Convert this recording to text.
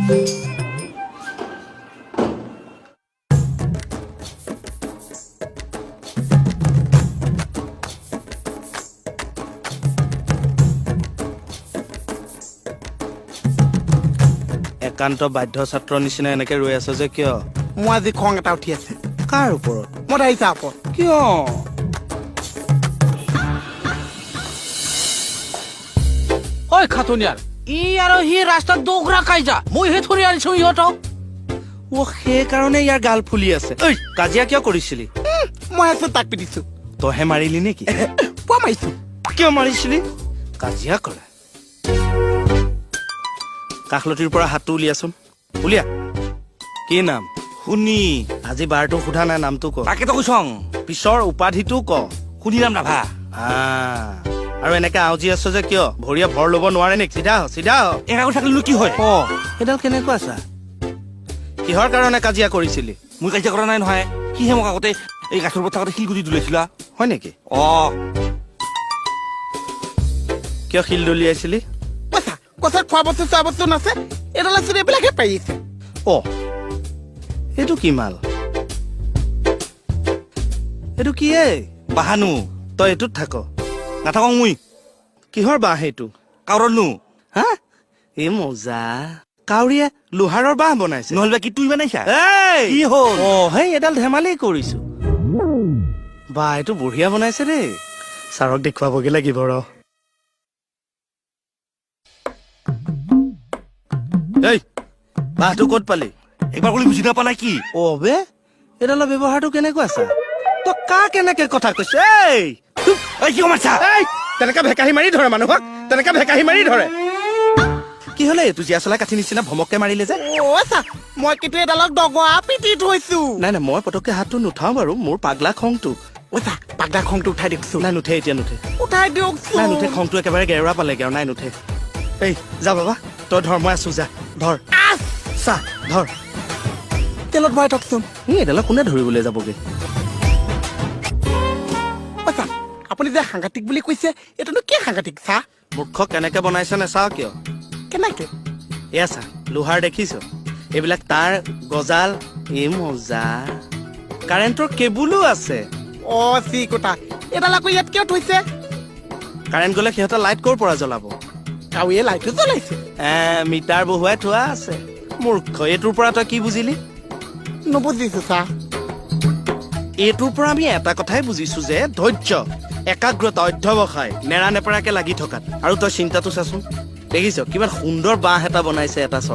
একান্ত বাধ্য ছাত্ৰ নিচিনা এনেকে ৰৈ আছ যে কিয়? মোৰ আজি খং এটা উঠি আছে। কাৰ ওপৰত? মই আহিছা ওপৰত। কিয়? ঐ খাটুনিয়াৰ ই আৰু সি ৰাস্তাত দৌৰা কাইজা মই হে ধৰি আনিছো ইহঁতক। সেইকাৰণে ইয়াৰ গাল ফুলি আছে। ঐ কাজিয়া কিয় কৰিছিলি? মই আছো তাক পিটিছো। তইহে মাৰিলি নেকি? পোৱা মাৰিছো। কিয় মাৰিছিলি? কাজিয়া কৰে। কাষলতিৰ পৰা হাতটো উলিয়াচোন। উলিয়া। কি নাম? শুনি। আজি বাৰটো সোধা নাই, নামটো ক। তাকেতো কৈছং। পিছৰ উপাধিটো ক। শুনিলাম ৰাভা। আৰু এনেকে আউজি আছ যে কিয়? ভৰিয়ে ভৰ ল'ব নোৱাৰে নেকি? চিধা হ, চিধা হ। এনেকা কৰি থাকিলেনো কি হয়? সেইডাল কেনেকুৱা চা? কিহৰ কাৰণে কাজিয়া কৰিছিলি? মই কাজিয়া কৰা নাই নহয়। সিহে মোক আগতে এই গাছৰ ওপৰত থাকোতে শিলগুটি দলিয়াইছিলা। হয় নেকি? কিয় শিল দলিয়াইছিলি? কচা খোৱা বস্তু চোৱা বস্তু নাছে, এইডাল আছো এইবিলাকে পাৰিছে। এইটো কি মাল? এইটো কি? বাহানো। তই এইটোত থাক? নাথাকো মই। কিহৰ বাঁহ এইটো? কাউৰনো। হা? এই মজা। কাউৰীয়ে লোহাৰৰ বাঁহ বনাইছে। নহলে কি তুই বনাইছা? কি হ'ল? সেই এডাল ধেমালি কৰিছো। বা এইটো বঢ়িয়া বনাইছে দেই। ছাৰক দেখুৱাবগে লাগিব ৰ। এই বাঁহটো ক'ত পালি? একবাৰ ক'লে বুজি নাপা নাই কি? বে এডালৰ ব্যৱহাৰটো কেনেকুৱা চা? তই কাক কেনেকে কথা কৈছ? কি কমাইছা? তেনেকা ভেকাহি মাৰি ধৰে মানুহক, তেনেকা ভেকাহি মাৰি ধৰে। কি হলে এইটো জীয়া চলা কাঠি নিচিনা ভমককে মাৰিলে যে? মই কিন্তু এইডালক দগা পিটি থৈছো। নাই মই পতককে হাতটো নুঠাও বাৰু, মোৰ পাগলা খংটো। পাগলা খংটো উঠাই দিয়কচোন। নাই নুঠে, এতিয়া নুঠে। উঠাই দিয়কচোন। নাই নুঠে, খংটো একেবাৰে গেৰুৱা পালেগে আৰু। নাই নুঠে। এই যা বাবা, তই ধৰ, মই আছো, যা ধৰ। চা ধৰ। তেলত ভৰাই থকচোন। এডালক কোনে ধৰিবলৈ যাবগে? আপুনি যে সাংঘাতিক বুলি কৈছে, এইটোনো কি সাংঘাতিক চা? মূৰ্খ কেনেকে বনাইছে নেচাও কিয়? কেনেকে? এয়া চা, লোহাৰ দেখিছ? এইবিলাক তাৰ গজাল। এই মজা। কাৰেণ্টৰ কেবুলো আছে। চি কোটা, এইডাল আকৌ ইয়াত কিয় থৈছে? কাৰেণ্ট গলে সিহঁতে লাইট ক'ৰ পৰা জ্বলাব? কাউৰীয়ে লাইটো জ্বলাইছে। মিটাৰ বহুৱাই থোৱা আছে। মূৰ্খ, এইটোৰ পৰা তই কি বুজিলি? নুবুজিছো চা। এইটোৰ পৰা আমি এটা কথাই বুজিছো যে ধৈৰ্য, একাগ্ৰতা, অধ্যৱসায়, নেৰা নেপেৰাকে লাগি থকাত। আৰু তই চিন্তাটো চাচোন, দেখিছ কিমান সুন্দৰ বাঁহ এটা বনাইছে এটা